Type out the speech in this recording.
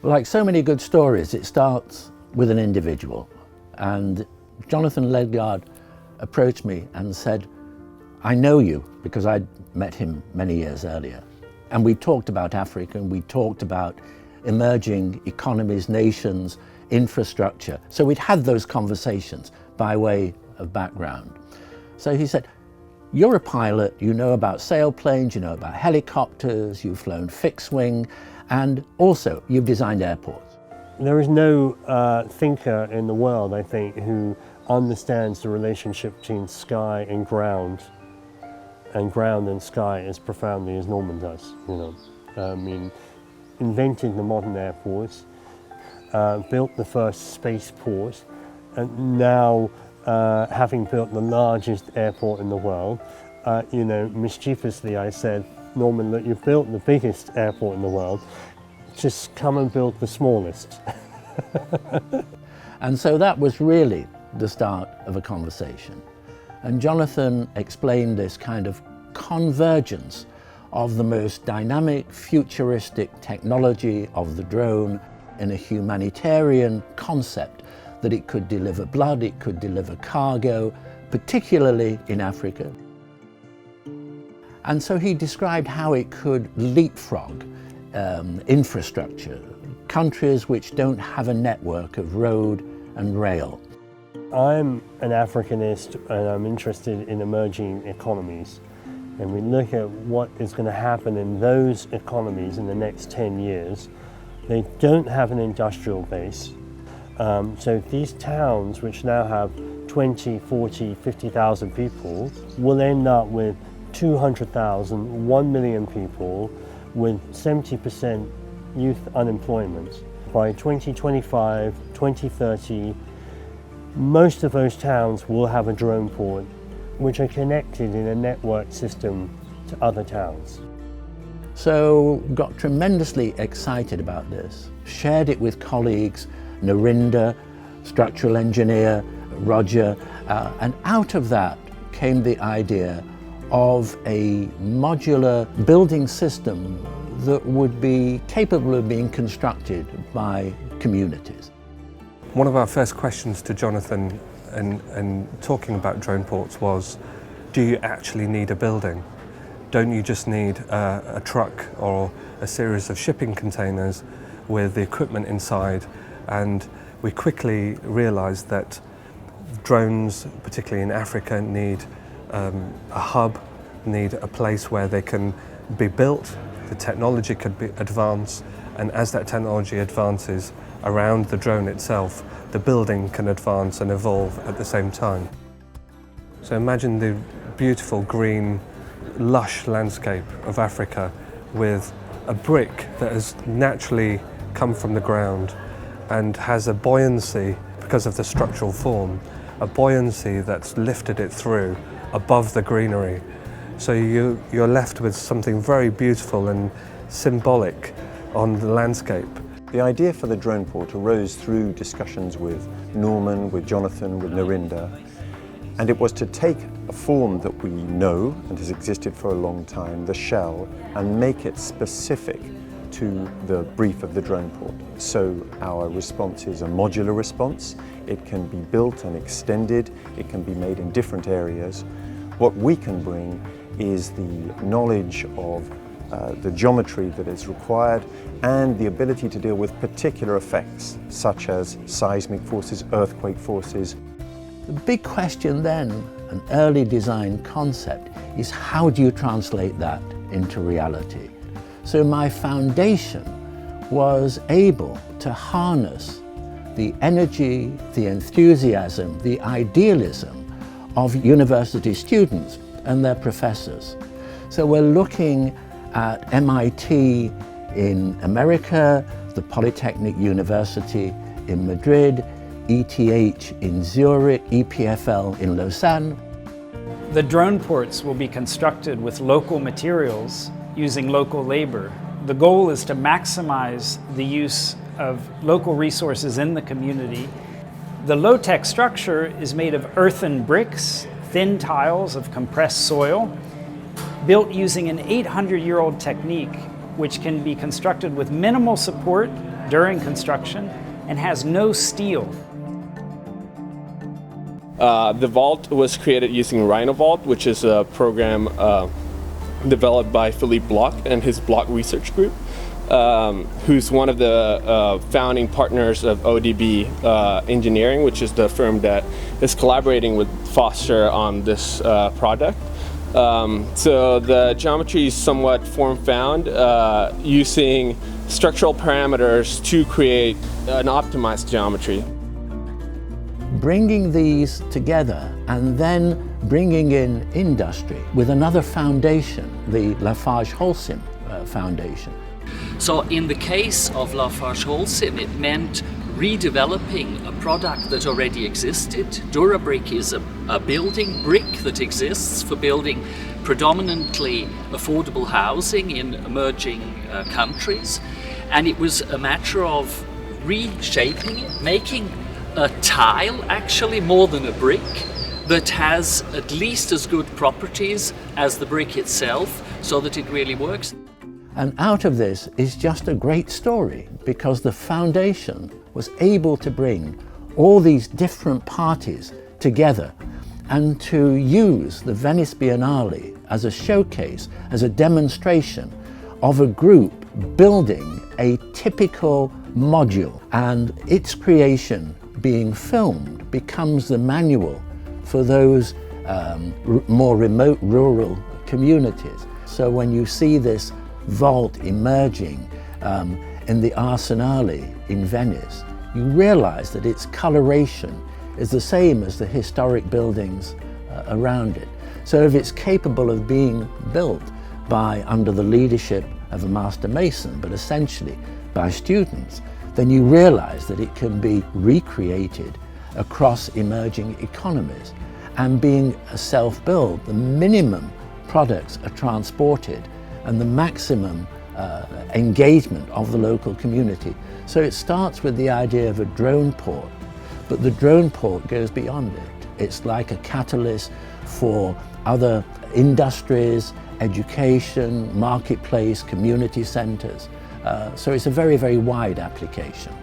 Like so many good stories, it starts with an individual. And Jonathan Ledgard approached me and said, I know you, because I'd met him many years earlier. And we talked about Africa, and we talked about emerging economies, nations, infrastructure. So we'd had those conversations by way of background. So he said, you're a pilot, you know about sailplanes, you know about helicopters, you've flown fixed wing, and also you've designed airports. There is no thinker in the world, I think, who understands the relationship between sky and ground and sky as profoundly as Norman does. I mean, invented the modern airports, built the first spaceport, and now having built the largest airport in the world, mischievously I said, Norman, look, you've built the biggest airport in the world, just come and build the smallest. And so that was really the start of a conversation. And Jonathan explained this kind of convergence of the most dynamic, futuristic technology of the drone in a humanitarian concept, that it could deliver blood, it could deliver cargo, particularly in Africa. And so he described how it could leapfrog infrastructure, countries which don't have a network of road and rail. I'm an Africanist and I'm interested in emerging economies. And we look at what is going to happen in those economies in the next 10 years. They don't have an industrial base. So these towns, which now have 20, 40, 50,000 people, will end up with 200,000, 1 million people with 70% youth unemployment. By 2025, 2030, most of those towns will have a drone port, which are connected in a network system to other towns. So got tremendously excited about this, shared it with colleagues, Narinda, structural engineer, Roger, and out of that came the idea of a modular building system that would be capable of being constructed by communities. One of our first questions to Jonathan and talking about drone ports was, do you actually need a building? Don't you just need a truck or a series of shipping containers with the equipment inside? And we quickly realized that drones, particularly in Africa, need a hub, need a place where they can be built, the technology could be advanced, and as that technology advances around the drone itself, the building can advance and evolve at the same time. So imagine the beautiful green, lush landscape of Africa with a brick that has naturally come from the ground and has a buoyancy because of the structural form, a buoyancy that's lifted it through above the greenery. So you're left with something very beautiful and symbolic on the landscape. The idea for the drone port arose through discussions with Norman, with Jonathan, with Narinda, and it was to take a form that we know and has existed for a long time, the shell, and make it specific to the brief of the drone port. So our response is a modular response. It can be built and extended. It can be made in different areas. What we can bring is the knowledge of the geometry that is required and the ability to deal with particular effects such as seismic forces, earthquake forces. The big question then, an early design concept, is how do you translate that into reality? So my foundation was able to harness the energy, the enthusiasm, the idealism of university students and their professors. So we're looking at MIT in America, the Polytechnic University in Madrid, ETH in Zurich, EPFL in Lausanne. The drone ports will be constructed with local materials using local labor. The goal is to maximize the use of local resources in the community. The low-tech structure is made of earthen bricks, thin tiles of compressed soil, built using an 800-year-old technique which can be constructed with minimal support, during construction and has no steel. The vault was created using RhinoVault, which is a program developed by Philippe Bloch and his Bloch Research Group, who's one of the founding partners of ODB Engineering, which is the firm that is collaborating with Foster on this project. So the geometry is somewhat form-found, using structural parameters to create an optimized geometry. Bringing these together and then bringing in industry with another foundation, the Lafarge-Holcim Foundation. So in the case of Lafarge-Holcim, it meant redeveloping a product that already existed. Durabrick is a building brick that exists for building predominantly affordable housing in emerging countries. And it was a matter of reshaping it, making a tile, actually more than a brick, that has at least as good properties as the brick itself, so that it really works. And out of this is just a great story, because the foundation was able to bring all these different parties together and to use the Venice Biennale as a showcase, as a demonstration of a group building a typical module, and its creation being filmed becomes the manual for those more remote rural communities. So when you see this vault emerging in the Arsenale in Venice, you realize that its coloration is the same as the historic buildings around it. So if it's capable of being built under the leadership of a master mason, but essentially by students, then you realize that it can be recreated across emerging economies. And being a self-build, the minimum products are transported and the maximum engagement of the local community. So it starts with the idea of a drone port, but the drone port goes beyond it. It's like a catalyst for other industries, education, marketplace, community centers. So it's a very, very wide application.